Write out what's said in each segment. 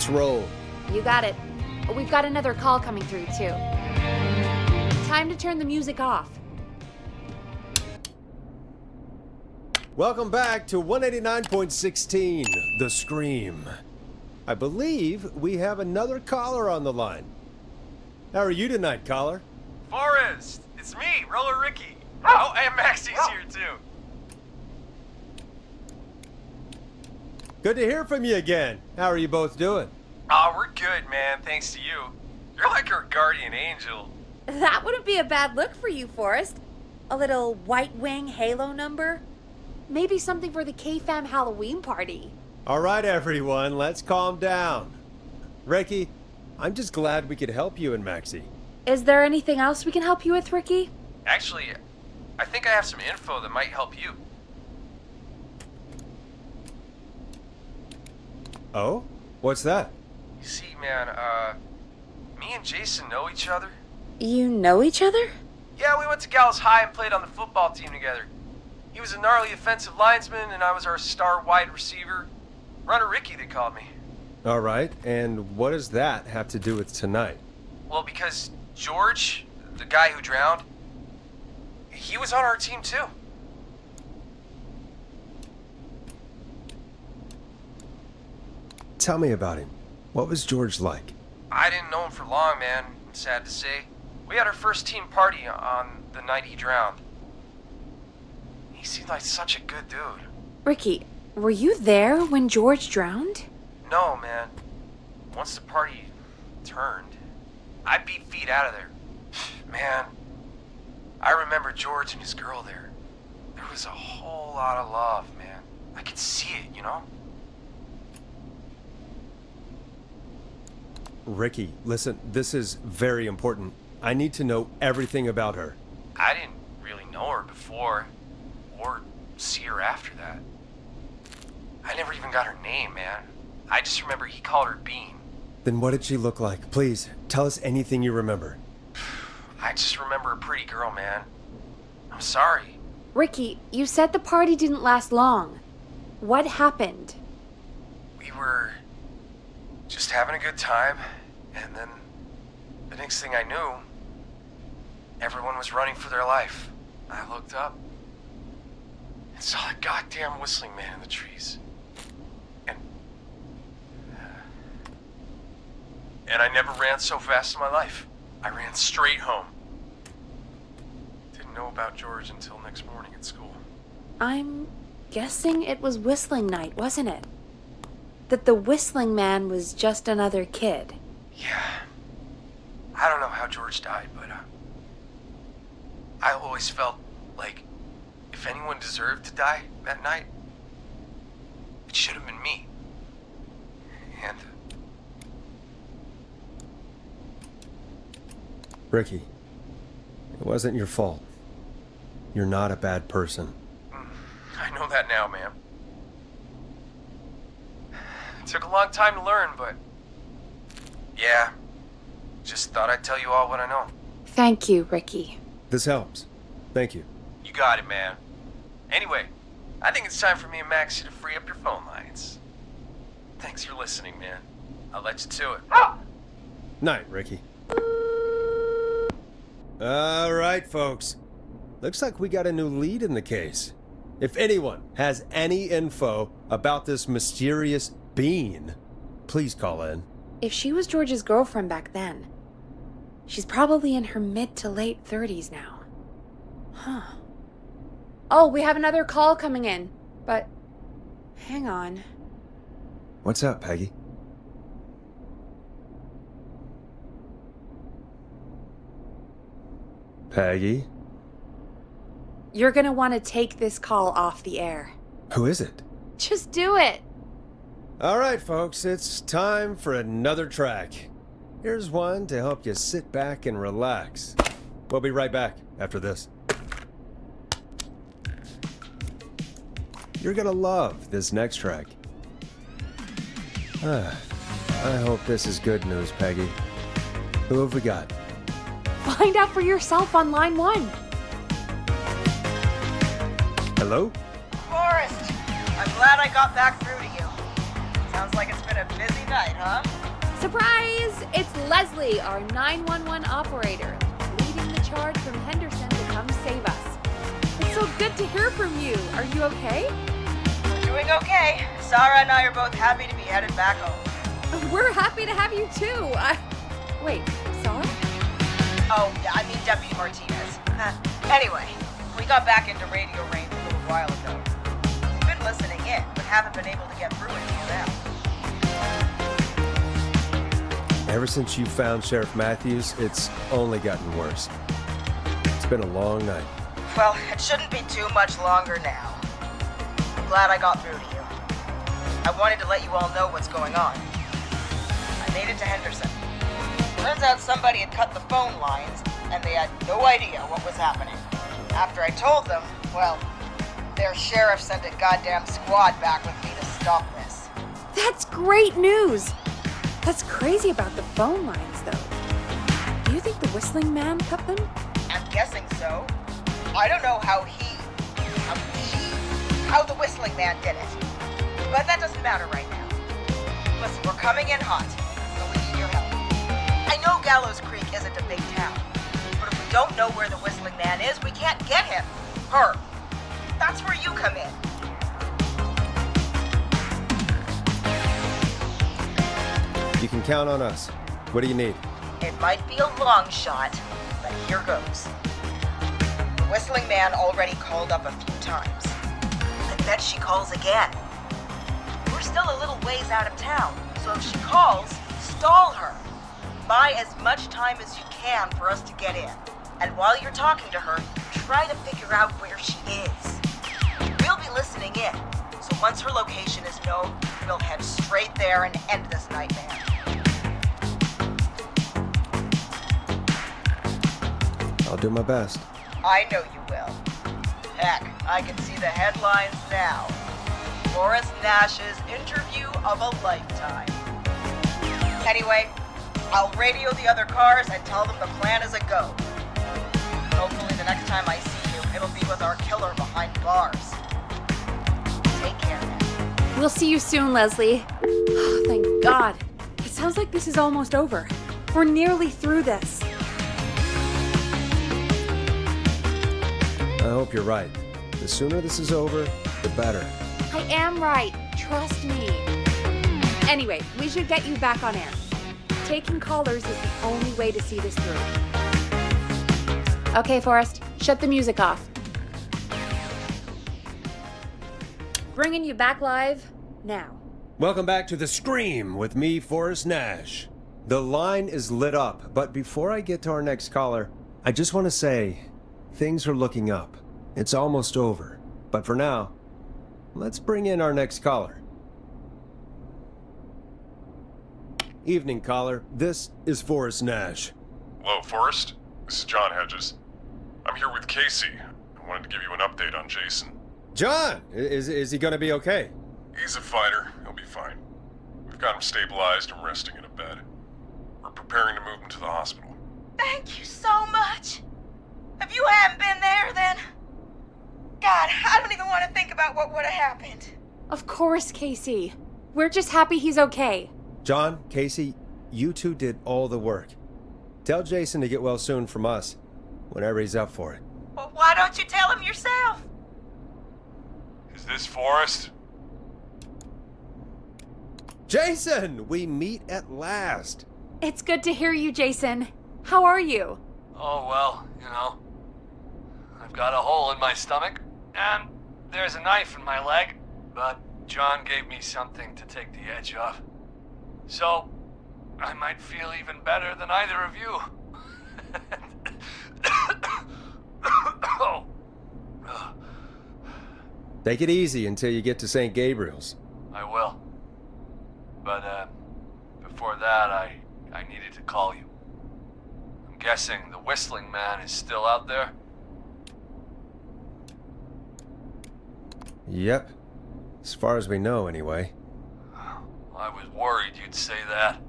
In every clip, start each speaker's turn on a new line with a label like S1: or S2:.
S1: Let's roll.
S2: You got it. We've got another call coming through, too. Time to turn the music off.
S1: Welcome back to 189.16, The Scream. I believe we have another caller on the line. How are you tonight, caller?
S3: Forrest, it's me, Roller Ricky. Oh, and Maxie's here too.
S1: Good to hear from you again. How are you both doing?
S3: Oh, we're good, man, thanks to you. You're like our guardian angel.
S2: That wouldn't be a bad look for you, Forrest. A little White Wing Halo number? Maybe something for the K-Fam Halloween party.
S1: All right, everyone, let's calm down. Ricky, I'm just glad we could help you and Maxie.
S2: Is there anything else we can help you with, Ricky?
S3: Actually, I think I have some info that might help you.
S1: Oh? What's that?
S3: You see, man, me and Jason know each other.
S2: You know each other?
S3: Yeah, we went to Gallows High and played on the football team together. He was a gnarly offensive linesman, and I was our star wide receiver. Runner Ricky, they called me.
S1: All right, and what does that have to do with tonight?
S3: Well, because George, the guy who drowned, he was on our team too.
S1: Tell me about him. What was George like?
S3: I didn't know him for long, man, sad to say. We had our first team party on the night he drowned. He seemed like such a good dude.
S2: Ricky, were you there when George drowned?
S3: No, man. Once the party turned, I beat feet out of there. Man, I remember George and his girl there. There was a whole lot of love, man. I could see it, you know?
S1: Ricky, listen, this is very important. I need to know everything about her.
S3: I didn't really know her before, or see her after that. I never even got her name, man. I just remember he called her Bean.
S1: Then what did she look like? Please, tell us anything you remember.
S3: I just remember a pretty girl, man. I'm sorry.
S2: Ricky, you said the party didn't last long. What happened?
S3: We were just having a good time, and then the next thing I knew, everyone was running for their life. I looked up and saw that goddamn whistling man in the trees. And I never ran so fast in my life. I ran straight home. Didn't know about George until next morning at school.
S2: I'm guessing it was whistling night, wasn't it? That the whistling man was just another kid.
S3: Yeah. I don't know how George died, but I always felt like if anyone deserved to die that night, it should have been me. And
S1: Ricky, it wasn't your fault. You're not a bad person.
S3: I know that now, man. It took a long time to learn, but yeah, just thought I'd tell you all what I know.
S2: Thank you, Ricky.
S1: This helps. Thank you.
S3: You got it, man. Anyway, I think it's time for me and Maxie to free up your phone lines. Thanks for listening, man. I'll let you to it.
S1: Night, Ricky. All right, folks. Looks like we got a new lead in the case. If anyone has any info about this mysterious bean, please call in.
S2: If she was George's girlfriend back then, she's probably in her mid to late 30s now. Huh. Oh, we have another call coming in, but hang on.
S1: What's up, Peggy? Peggy?
S2: You're gonna want to take this call off the air.
S1: Who is it?
S2: Just do it.
S1: All right, folks, it's time for another track. Here's one to help you sit back and relax. We'll be right back after this. You're gonna love this next track. I hope this is good news, Peggy. Who have we got?
S2: Find out for yourself on line 1.
S1: Hello?
S4: Forrest, I'm glad I got back through to you. Sounds like it's been a busy night, huh?
S2: Surprise! It's Leslie, our 911 operator, leading the charge from Henderson to come save us. It's so good to hear from you. Are you okay?
S4: We're doing okay. Sarah and I are both happy to be headed back home.
S2: We're happy to have you too. Wait, Sarah?
S4: Oh, yeah, I mean Deputy Martinez. Anyway, we got back into radio range a little while ago. We've been listening in, but haven't been able to get through until now.
S1: Ever since you found Sheriff Matthews, it's only gotten worse. It's been a long night.
S4: Well, it shouldn't be too much longer now. I'm glad I got through to you. I wanted to let you all know what's going on. I made it to Henderson. Turns out somebody had cut the phone lines, and they had no idea what was happening. After I told them, well, their sheriff sent a goddamn squad back with me to stop this.
S2: That's great news. That's crazy about the phone lines, though. Do you think the Whistling Man cut them?
S4: I'm guessing so. I don't know how the Whistling Man did it. But that doesn't matter right now. Listen, we're coming in hot, so we need your help. I know Gallows Creek isn't a big town, but if we don't know where the Whistling Man is, we can't get him. Her. That's where you come in.
S1: You can count on us. What do you need?
S4: It might be a long shot, but here goes. The Whistling Man already called up a few times. I bet she calls again. We're still a little ways out of town, so if she calls, stall her. Buy as much time as you can for us to get in. And while you're talking to her, try to figure out where she is. We'll be listening in, so once her location is known, we'll head straight there and end this nightmare.
S1: I'll do my best.
S4: I know you will. Heck, I can see the headlines now. Forrest Nash's interview of a lifetime. Anyway, I'll radio the other cars and tell them the plan is a go. Hopefully the next time I see you, it'll be with our killer behind bars. Take care now.
S2: We'll see you soon, Leslie. Oh, thank God. It sounds like this is almost over. We're nearly through this.
S1: I hope you're right. The sooner this is over, the better.
S2: I am right. Trust me. Anyway, we should get you back on air. Taking callers is the only way to see this through. Okay, Forrest, shut the music off. Bringing you back live now.
S1: Welcome back to The Scream with me, Forrest Nash. The line is lit up, but before I get to our next caller, I just want to say, things are looking up. It's almost over. But for now, let's bring in our next caller. Evening, caller. This is Forrest Nash.
S5: Hello, Forrest. This is John Hedges. I'm here with Casey. I wanted to give you an update on Jason.
S1: John! Is he gonna be okay?
S5: He's a fighter. He'll be fine. We've got him stabilized and resting in a bed. We're preparing to move him to the hospital.
S4: Thank you so much. If you hadn't been there, then... God, I don't even want to think about what would have happened.
S2: Of course, Casey. We're just happy he's okay.
S1: John, Casey, you two did all the work. Tell Jason to get well soon from us, whenever he's up for it.
S4: Well, why don't you tell him yourself?
S5: Is this Forrest?
S1: Jason! We meet at last!
S2: It's good to hear you, Jason. How are you?
S6: Oh, well, I've got a hole in my stomach, and there's a knife in my leg, but John gave me something to take the edge off. So, I might feel even better than either of you. Oh.
S1: Take it easy until you get to St. Gabriel's.
S6: I will. But, before that, I needed to call you. I'm guessing the Whistling Man is still out there?
S1: Yep. As far as we know, anyway.
S6: I was worried you'd say that.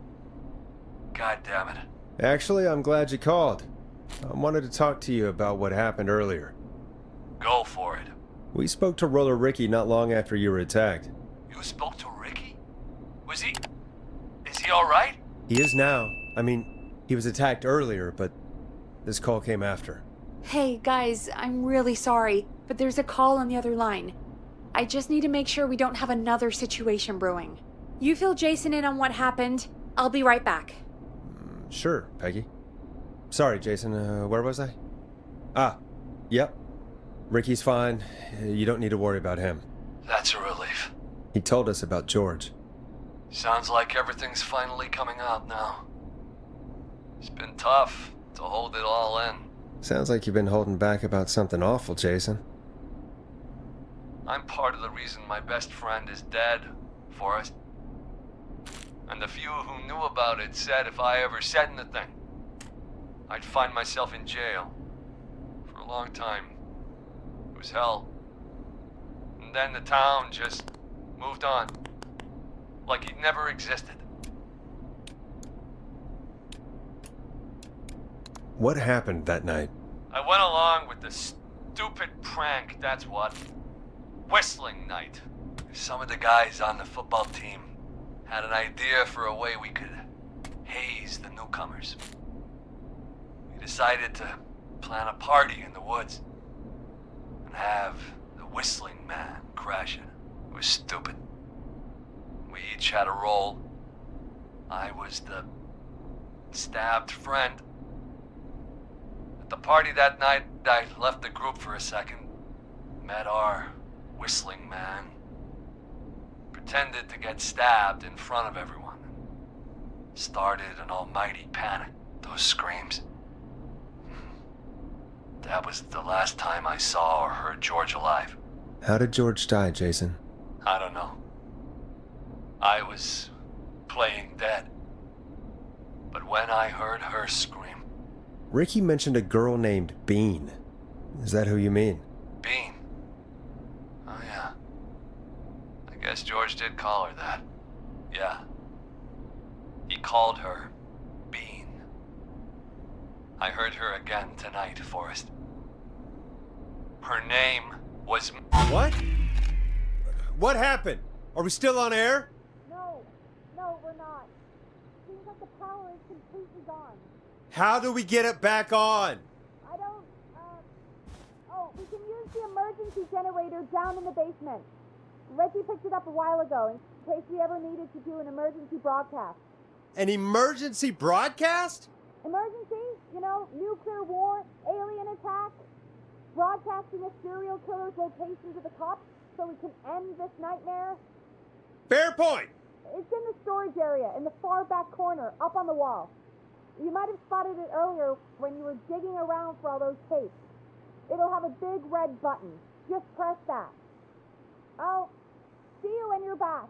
S6: God damn it.
S1: Actually, I'm glad you called. I wanted to talk to you about what happened earlier.
S6: Go for it.
S1: We spoke to Roller Ricky not long after you were attacked.
S6: You spoke to Ricky? Is he alright?
S1: He is now. I mean, he was attacked earlier, but this call came after.
S2: Hey, guys, I'm really sorry, but there's a call on the other line. I just need to make sure we don't have another situation brewing. You fill Jason in on what happened. I'll be right back.
S1: Sure, Peggy. Sorry, Jason, where was I? Yep. Ricky's fine. You don't need to worry about him.
S6: That's a relief.
S1: He told us about George.
S6: Sounds like everything's finally coming out now. It's been tough to hold it all in.
S1: Sounds like you've been holding back about something awful, Jason.
S6: I'm part of the reason my best friend is dead, Forrest. And the few who knew about it said if I ever said anything, I'd find myself in jail. For a long time. It was hell. And then the town just moved on. Like he'd never existed.
S1: What happened that night?
S6: I went along with the stupid prank, that's what. Whistling night. Some of the guys on the football team had an idea for a way we could haze the newcomers. We decided to plan a party in the woods and have the whistling man crash it. It was stupid. We each had a role. I was the stabbed friend. At the party that night, I left the group for a second. Met our whistling man. Pretended to get stabbed in front of everyone. Started an almighty panic. Those screams. That was the last time I saw or heard George alive.
S1: How did George die, Jason?
S6: I don't know. I was playing dead. But when I heard her scream...
S1: Ricky mentioned a girl named Bean. Is that who you mean?
S6: Bean? Oh yeah. I guess George did call her that. Yeah. He called her Bean. I heard her again tonight, Forrest. Her name was...
S1: What? What happened? Are we still on air?
S2: No, we're not. Seems like the power is completely gone.
S1: How do we get it back on?
S2: I don't, we can use the emergency generator down in the basement. Reggie picked it up a while ago in case we ever needed to do an emergency broadcast.
S1: An emergency broadcast?
S2: Emergency? You know, nuclear war, alien attack, broadcasting a serial killer's location to the cops so we can end this nightmare.
S1: Fair point.
S2: It's in the storage area in the far back corner, up on the wall. You might have spotted it earlier when you were digging around for all those tapes. It'll have a big red button. Just press that. I'll see you when you're back.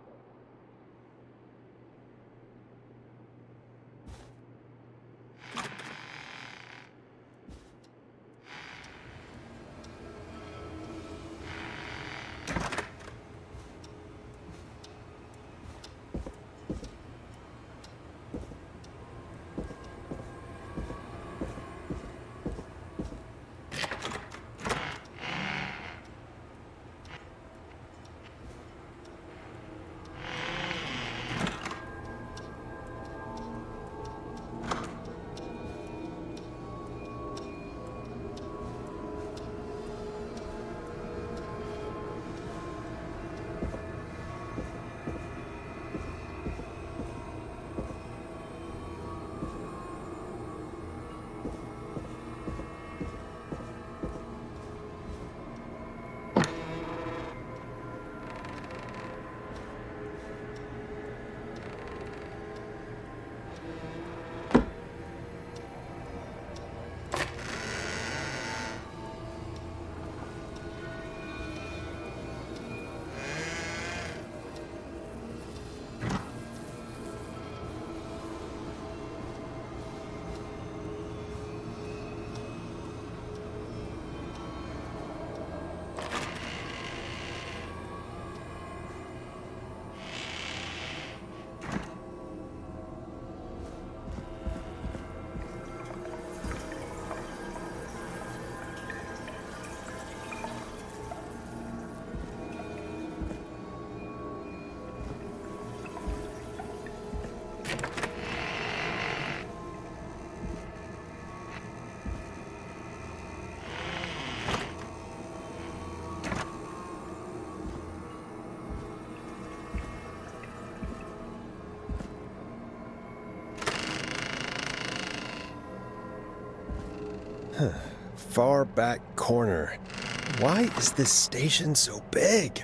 S1: far back corner. Why is this station so big?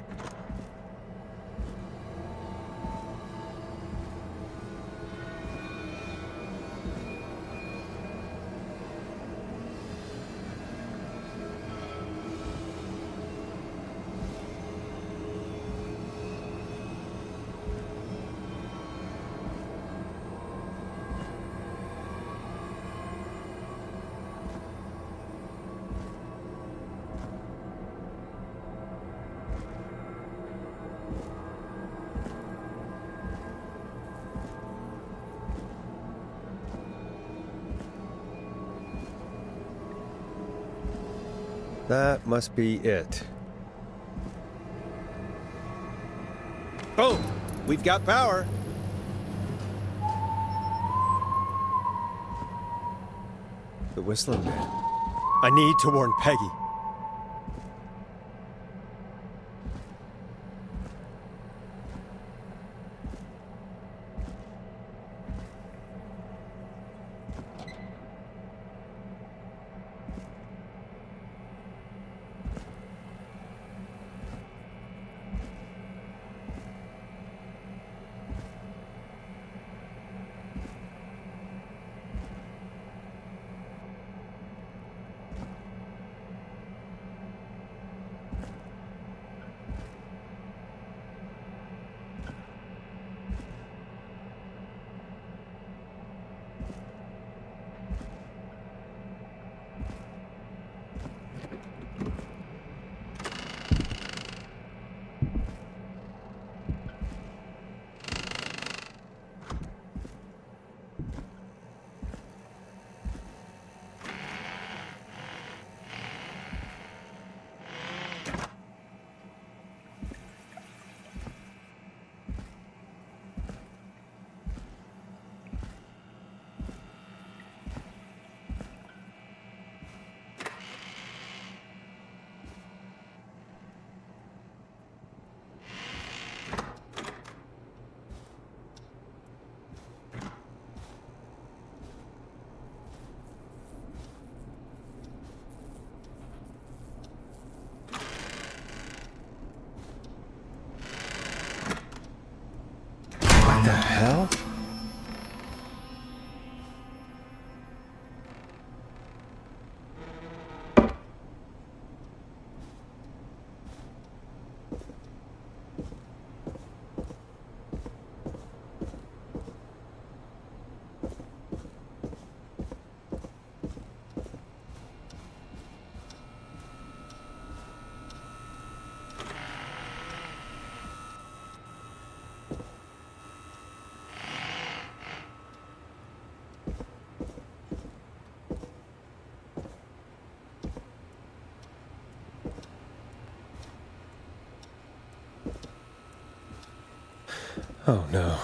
S1: That must be it. Boom! We've got power. The Whistling Man. I need to warn Peggy. What the hell? Oh no.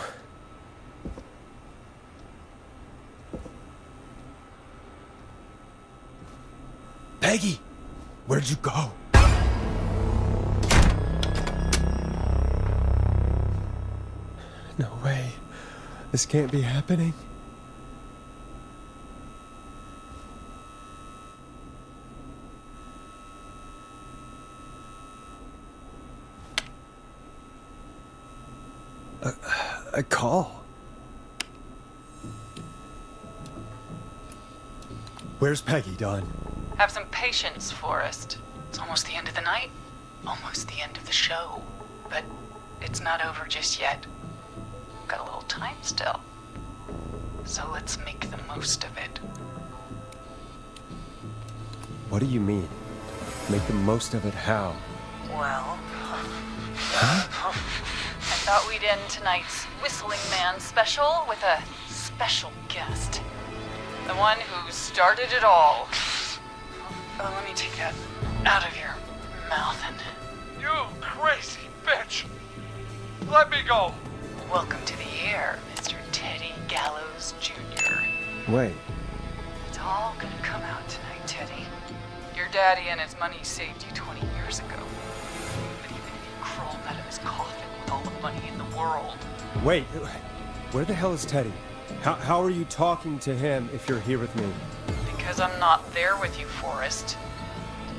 S1: Peggy! Where'd you go? No way. This can't be happening. A call. Where's Peggy, Don?
S7: Have some patience, Forrest. It's almost the end of the night. Almost the end of the show. But it's not over just yet. Got a little time still. So let's make the most of it.
S1: What do you mean? Make the most of it how?
S7: Well,
S1: Huh?
S7: I thought we'd end tonight's Whistling Man special with a special guest. The one who started it all. Oh, let me take that out of your mouth and...
S6: You crazy bitch! Let me go!
S7: Welcome to the air, Mr. Teddy Gallows Jr.
S1: Wait.
S7: It's all gonna come out tonight, Teddy. Your daddy and his money saved you 20 years ago. But even if you crawled out of his coffin with all the money in the world...
S1: Wait. Where the hell is Teddy? How are you talking to him if you're here with me?
S7: Think Because I'm not there with you, Forrest.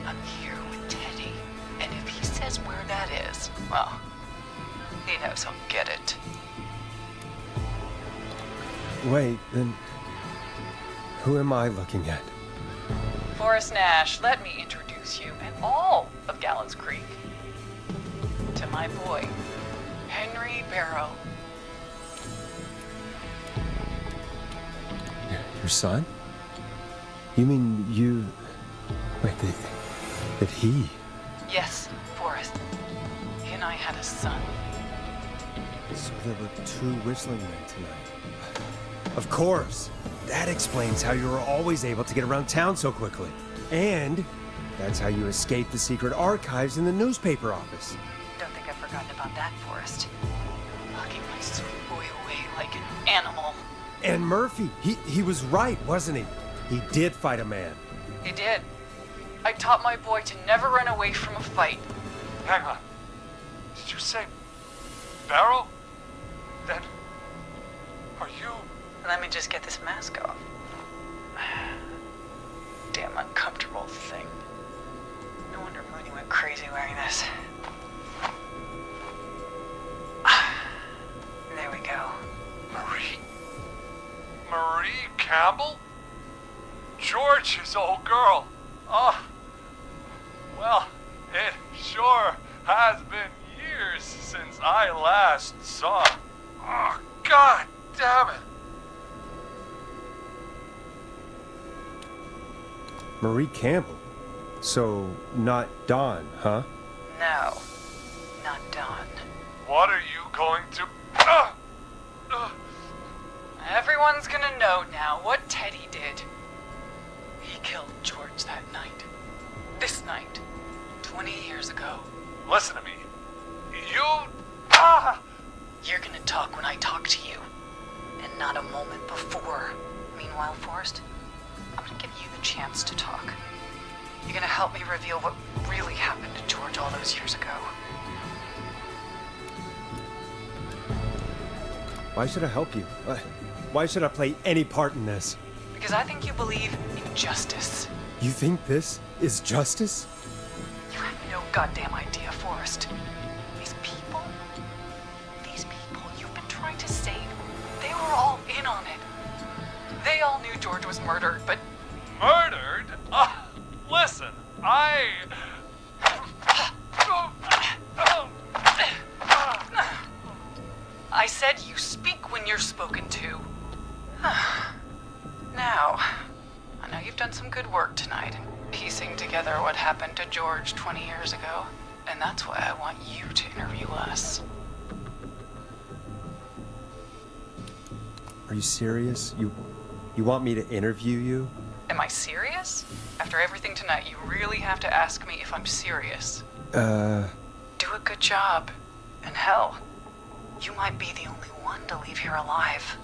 S7: I'm here with Teddy. And if he says where that is, well, he knows I'll get it.
S1: Wait, then who am I looking at?
S7: Forrest Nash, let me introduce you and all of Gallows Creek to my boy, Henry Barrow.
S1: Your son? You mean you... Wait, that he...
S7: Yes, Forrest. He and I had a son.
S1: So there were 2 whistling men tonight. Of course! That explains how you were always able to get around town so quickly. And that's how you escaped the secret archives in the newspaper office.
S7: Don't think I've forgotten about that, Forrest. Locking my sweet boy away like an animal.
S1: And Murphy, he was right, wasn't he? He did fight a man.
S7: He did. I taught my boy to never run away from a fight.
S6: Hang on. Did you say Barrow? Then are you?
S7: Let me just get this mask off. Damn uncomfortable thing. No wonder Mooney went crazy wearing this. There we go.
S6: Marie Campbell? George's old girl. Oh, well, it sure has been years since I last saw. Oh, God damn it.
S1: Marie Campbell. So, not Dawn, huh?
S7: No, not Dawn.
S6: What are you going to...
S7: Everyone's gonna know now what Teddy did. He killed George that night. This night. 20 years ago.
S6: Listen to me. You...
S7: You're gonna talk when I talk to you. And not a moment before. Meanwhile, Forrest, I'm gonna give you the chance to talk. You're gonna help me reveal what really happened to George all those years ago.
S1: Why should I help you? Why should I play any part in this?
S7: Because I think you believe in justice.
S1: You think this is justice?
S7: You have no goddamn idea, Forrest. These people you've been trying to save, they were all in on it. They all knew George was murdered, but...
S6: Murdered? Listen,
S7: I said you speak when you're spoken to. Now, I know you've done some good work tonight in piecing together what happened to George 20 years ago, and that's why I want you to interview us.
S1: Are you serious? You want me to interview you?
S7: Am I serious? After everything tonight, you really have to ask me if I'm serious. Do a good job. And hell, you might be the only one to leave here alive.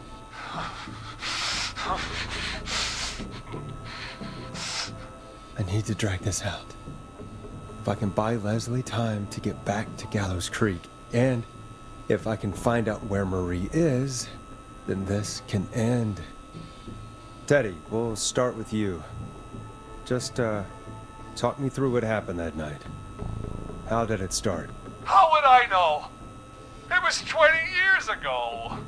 S1: I need to drag this out. If I can buy Leslie time to get back to Gallows Creek, and if I can find out where Marie is, then this can end. Teddy, we'll start with you. Just, talk me through what happened that night. How did it start?
S6: how would I know? It was 20 years ago.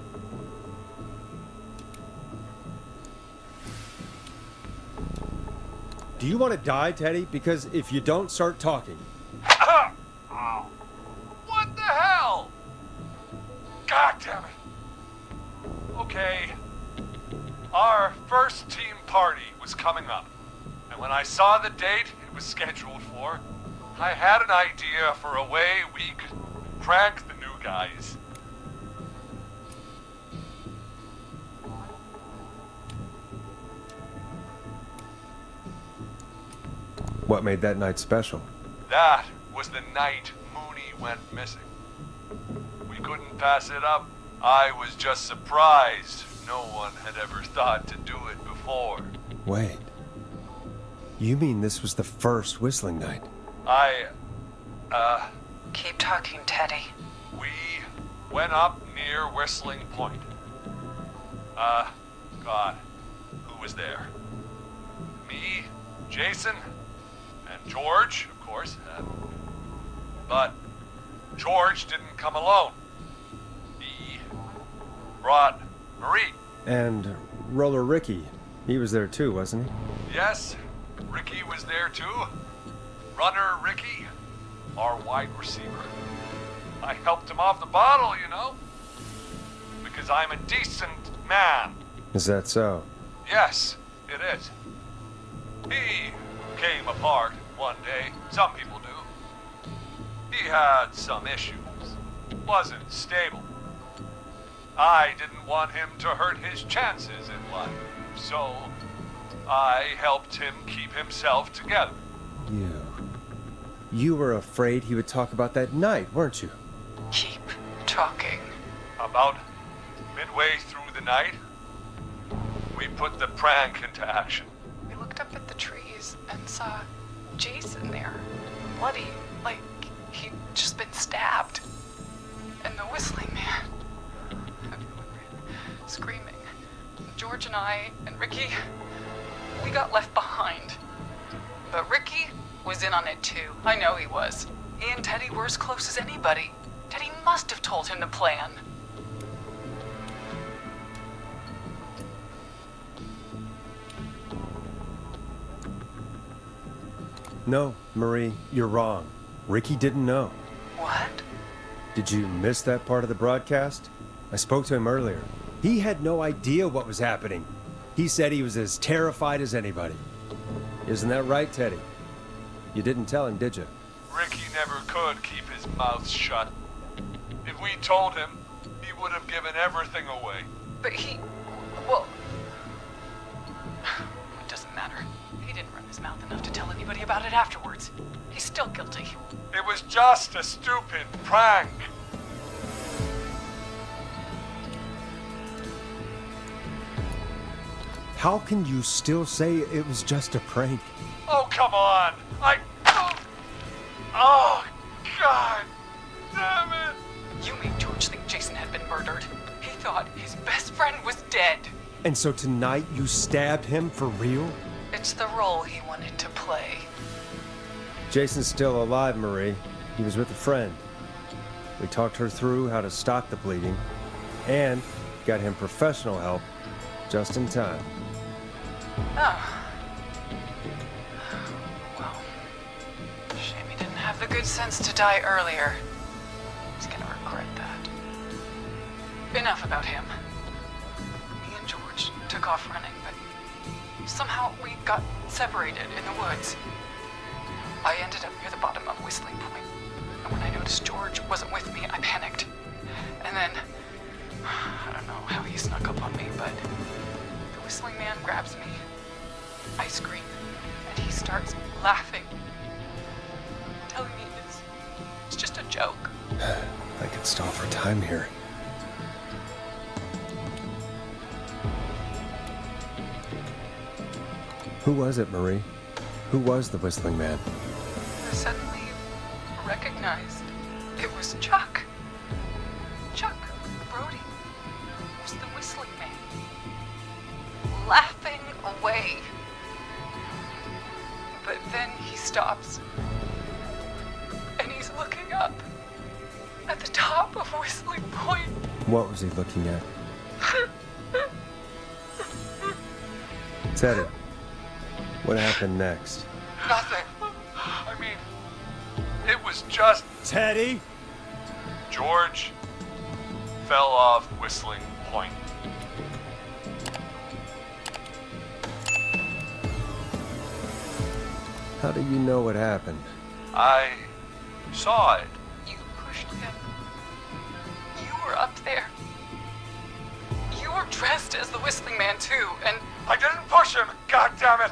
S1: Do you want to die, Teddy? Because if you don't start talking...
S6: What the hell? God damn it. Okay. Our first team party was coming up. And when I saw the date it was scheduled for, I had an idea for a way we could prank the new guys.
S1: What made that night special?
S6: That was the night Mooney went missing. We couldn't pass it up. I was just surprised no one had ever thought to do it before.
S1: Wait. You mean this was the first whistling night?
S7: Keep talking, Teddy.
S6: We went up near Whistling Point. God, who was there? me, Jason, and George, of course. But George didn't come alone. He brought Marie.
S1: And Roller Ricky, he was there too, wasn't he?
S6: Yes, Ricky was there too. Runner Ricky, our wide receiver. I helped him off the bottle, you know. Because I'm a decent man.
S1: Is that so?
S6: Yes, it is. He came apart one day. Some people do. He had some issues. Wasn't stable. I didn't want him to hurt his chances in life. So, I helped him keep himself together.
S1: You were afraid he would talk about that night, weren't you?
S7: Keep talking.
S6: About midway through the night, we put the prank into action.
S7: We looked up at the trees and saw Jason there, bloody, like he'd just been stabbed. And the whistling man, everyone ran, screaming. George and I and Ricky, we got left behind. But Ricky was in on it too. I know he was. He and Teddy were as close as anybody. Teddy must have told him the plan.
S1: No, Marie, you're wrong. Ricky didn't know.
S7: What?
S1: Did you miss that part of the broadcast? I spoke to him earlier. He had no idea what was happening. He said he was as terrified as anybody. Isn't that right, Teddy? You didn't tell him, did you?
S6: Ricky never could keep his mouth shut. If we told him, he would have given everything away.
S7: But well, it doesn't matter. He didn't run his mouth enough to tell anybody about it afterwards. He's still guilty.
S6: It was just a stupid prank.
S1: How can you still say it was just a prank?
S6: Oh, come on. Oh, God damn it.
S7: You made George think Jason had been murdered. He thought his best friend was dead.
S1: And so tonight you stabbed him for real?
S7: It's the role he wanted to play.
S1: Jason's still alive, Marie. He was with a friend. We talked her through how to stop the bleeding and got him professional help just in time.
S7: Oh. Well, shame he didn't have the good sense to die earlier. He's gonna regret that. Enough about him. Me and George took off running, but somehow we got separated in the woods. I ended up near the bottom of Whistling Point, and when I noticed George wasn't with me, I panicked. And then, I don't know how he snuck up on me, but the whistling man grabs me. I scream, and he starts laughing, telling me it's just a joke.
S1: I could stall for time here. Who was it, Marie? Who was the whistling man?
S7: I suddenly recognized it was Chuck. Chuck Brody was the whistling man, laughing away. But then he stops, and he's looking up at the top of Whistling Point.
S1: What was he looking at? Teddy, what happened next?
S6: Nothing. I mean, it was just...
S1: Teddy?
S6: George fell off Whistling Point.
S1: How do you know what happened?
S6: I saw it.
S7: You pushed him. You were up there. You were dressed as the Whistling Man too, and
S6: I didn't push him, God damn it!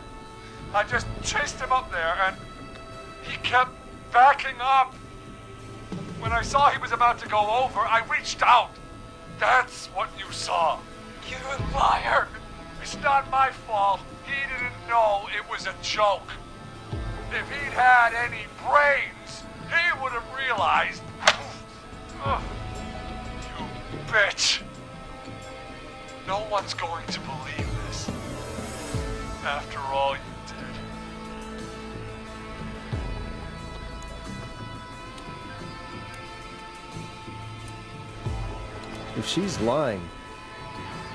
S6: I just chased him up there, and he kept backing up. When I saw he was about to go over, I reached out. That's what you saw.
S7: you liar!
S6: It's not my fault. He didn't know it was a joke. If he'd had any brains, he would have realized. Ugh, you bitch. No one's going to believe this. After all you did.
S1: If she's lying,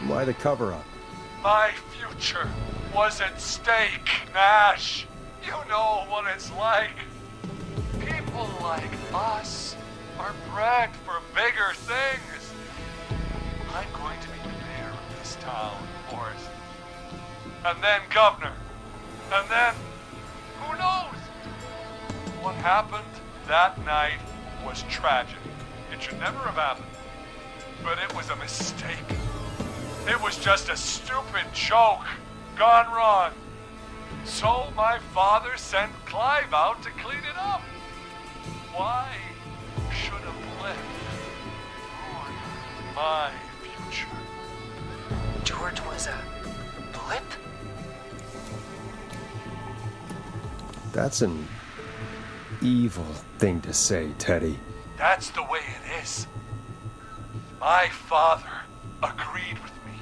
S1: why the cover-up?
S6: My future was at stake, Nash. You know what it's like. People like us are bred for bigger things. I'm going to be the mayor of this town, Forrest. And then governor. And then, who knows? What happened that night was tragic. It should never have happened. But it was a mistake. It was just a stupid joke gone wrong. So my father sent Clive out to clean it up. Why should a blip ruin my future?
S4: George was a blip?
S1: That's an evil thing to say, Teddy.
S6: That's the way it is. My father agreed with me.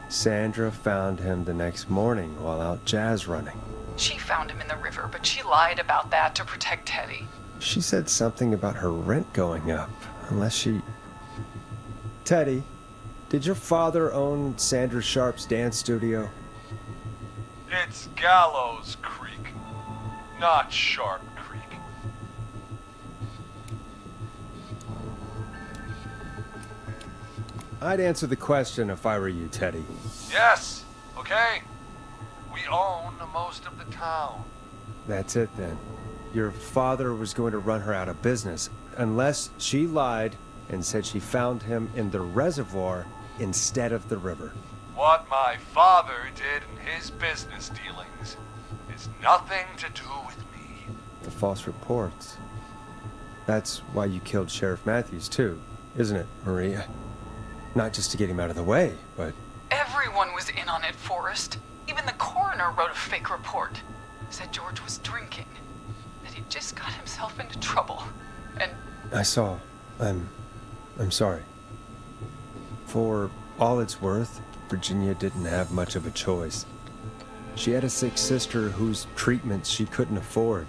S1: Sandra found him the next morning while out jazz running.
S7: She found him in the river, but she lied about that to protect Teddy.
S1: She said something about her rent going up, unless she... Teddy, did your father own Sandra Sharp's dance studio?
S6: It's Gallows Creek, not Sharp Creek.
S1: I'd answer the question if I were you, Teddy.
S6: Yes, okay. We own most of the town.
S1: That's it then. Your father was going to run her out of business, unless she lied and said she found him in the reservoir instead of the river.
S6: What my father did in his business dealings is nothing to do with me.
S1: The false reports. That's why you killed Sheriff Matthews too, isn't it, Maria? Not just to get him out of the way, but...
S7: Everyone was in on it, Forrest. Even the coroner wrote a fake report. Said George was drinking. That he just got himself into trouble. And...
S1: I saw. I'm sorry. For all it's worth, Virginia didn't have much of a choice. She had a sick sister whose treatments she couldn't afford.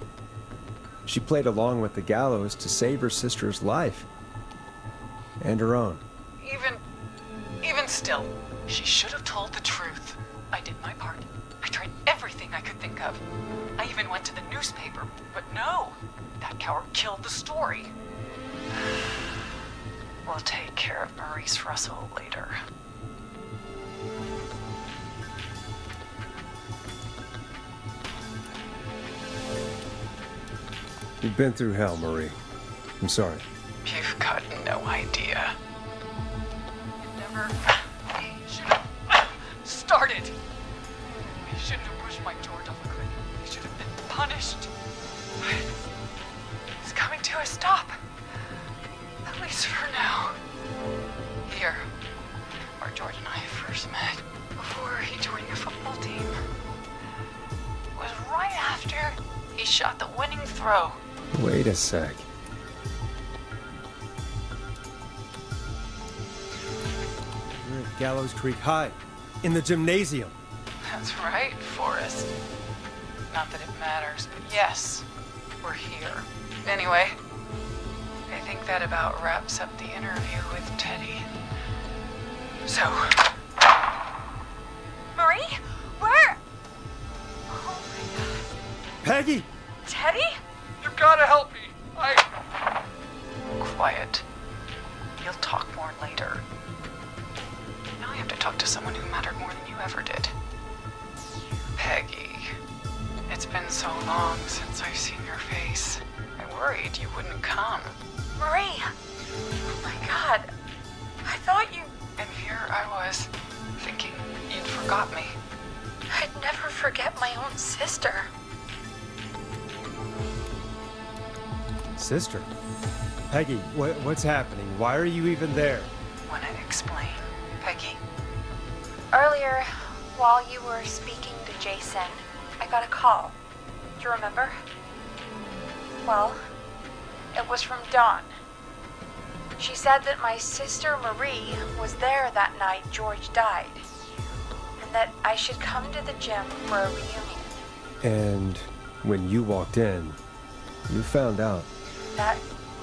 S1: She played along with the gallows to save her sister's life. And her own.
S7: Even still, she should have told the truth. I did my part. I tried everything I could think of. I even went to the newspaper, but no. That coward killed the story. We'll take care of Maurice Russell later.
S1: You've been through hell, Marie. I'm sorry.
S7: You've got no idea. Never should have started. He shouldn't have pushed my George off a cliff. He should have been punished. It's coming to a stop. At least for now. Here, where George and I first met, before he joined your football team, was right after he shot the winning throw.
S1: Wait a sec. We're at Gallows Creek High, in the gymnasium.
S7: That's right, Forrest. Not that it matters, but yes, we're here. Anyway, I think that about wraps up the interview with Teddy. So...
S4: Marie? Where? Oh my god.
S1: Peggy!
S4: Teddy?
S6: You've got to help me.
S7: Quiet. You'll talk more later. Now I have to talk to someone who mattered more than you ever did. Peggy. It's been so long since I've seen your face. I worried you wouldn't come.
S4: Marie! Oh my god. I thought you...
S7: And here I was, thinking you'd forgot me.
S4: I'd never forget my own sister.
S1: Sister? Peggy, what's happening? Why are you even there?
S7: Wanna explain, Peggy?
S2: Earlier, while you were speaking to Jason, I got a call. Do you remember? Well, it was from Dawn. She said that my sister Marie was there that night George died, and that I should come to the gym for a reunion.
S1: And when you walked in, you found out.
S2: That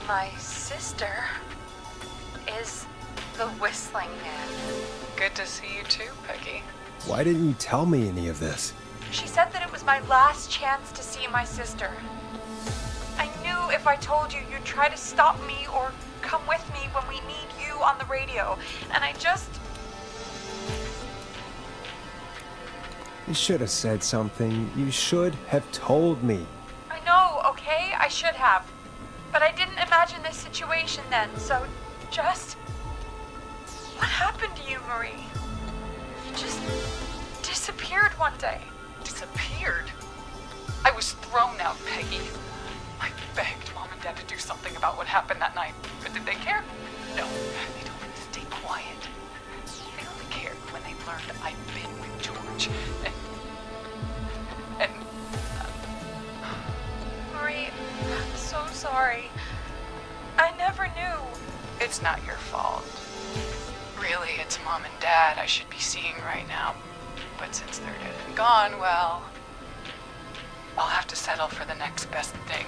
S2: my sister is The Whistling Man.
S7: Good to see you too, Peggy.
S1: Why didn't you tell me any of this?
S2: She said that it was my last chance to see my sister. I knew if I told you, you'd try to stop me or come with me when we need you on the radio. And I just...
S1: You should have said something. You should have told me.
S2: I know, okay? I should have. But I didn't imagine this situation then, so just... What happened to you, Marie? You just disappeared one day.
S7: Disappeared? I was thrown out, Peggy. I begged Mom and Dad to do something about what happened that night. But did they care? No, they told me to stay quiet. They only cared when they learned I'd been with George. And
S2: Marie, I'm so sorry. I never knew.
S7: it's not your fault. Really, it's Mom and Dad I should be seeing right now. But since they're dead and gone, well, I'll have to settle for the next best thing.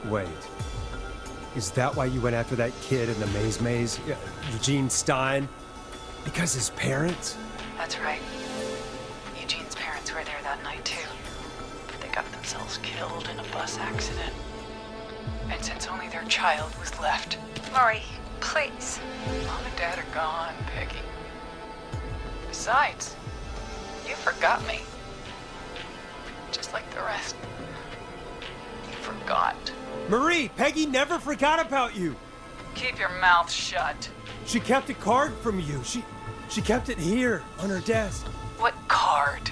S1: Wait. Is that why you went after that kid in the maze? Eugene Stein? Because his parents?
S7: That's right. Eugene's parents were there that night too. But they got themselves killed in a bus accident. And since only their child was left,
S2: Marie, please.
S7: Mom and Dad are gone, Peggy. Besides, you forgot me. Just like the rest. You forgot.
S1: Marie, Peggy never forgot about you.
S7: Keep your mouth shut.
S1: She kept a card from you. She kept it here on her desk.
S7: What card?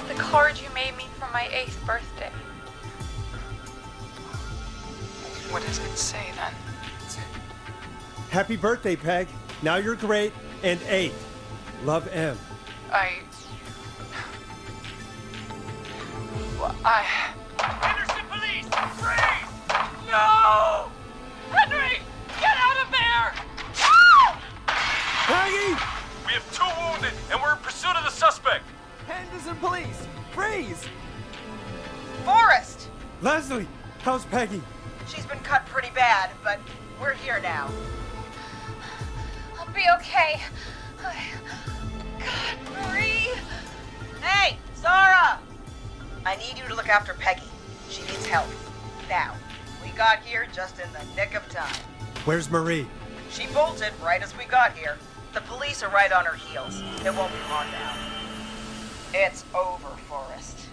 S2: The card you made me for my 8th birthday.
S7: What does it say then?
S1: Happy birthday, Peg. Now you're great and 8. Love, M.
S6: Henderson police! Freeze! No! Henry! Get out of there!
S1: Peggy!
S6: We have 2 wounded, and we're in pursuit of the suspect.
S8: Henderson police! Freeze!
S4: Forrest!
S1: Leslie, how's Peggy?
S4: She's been cut pretty bad, but we're here now.
S2: I'll be okay. God, Marie!
S4: Hey, Zara! I need you to look after Peggy. She needs help. Now, we got here just in the nick of time.
S1: Where's Marie?
S4: She bolted right as we got here. The police are right on her heels. It won't be long now. It's over, Forrest.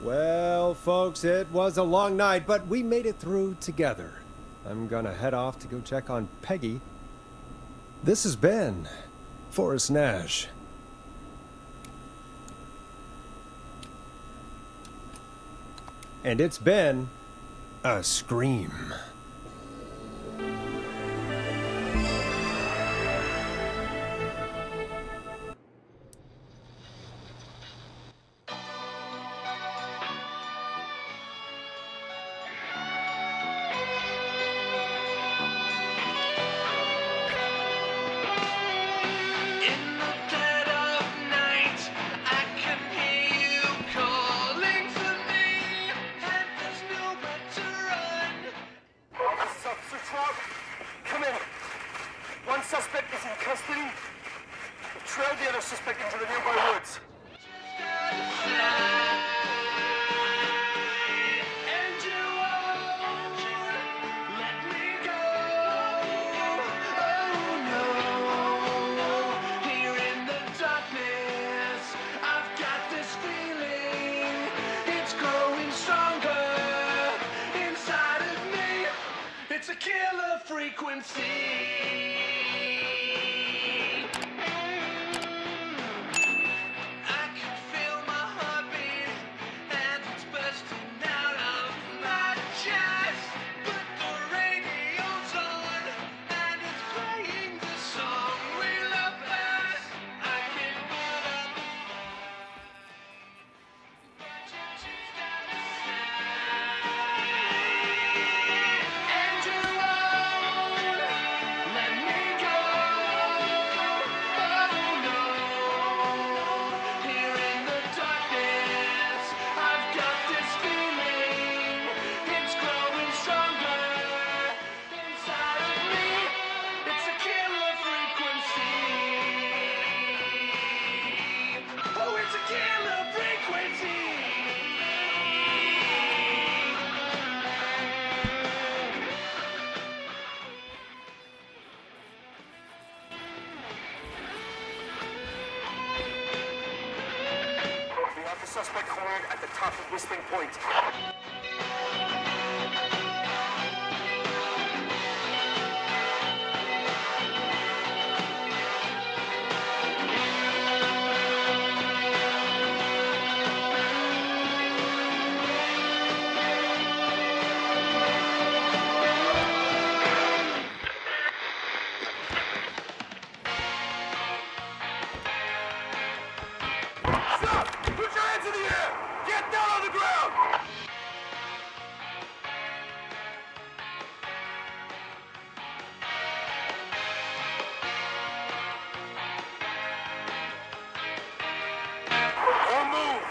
S1: Well, folks, it was a long night, but we made it through together. I'm gonna head off to go check on Peggy. This has been Forrest Nash. And it's been a scream.
S9: Come in. One suspect is in custody. We've trailed the other suspect into the nearby woods.
S10: It's a killer frequency. I can feel my heart beat
S9: suspect cornered at the top of Whistling Point. Stop! Put your hands in the air! Get down on the ground! Don't move!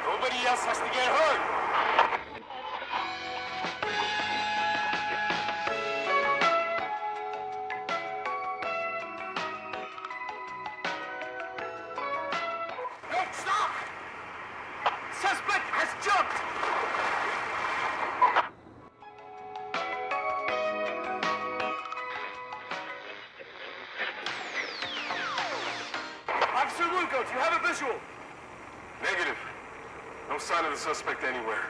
S9: Nobody else has to get hurt! No, stop! Suspect has jumped! Officer Lugo, do you have a visual? Negative. No sign of the suspect anywhere.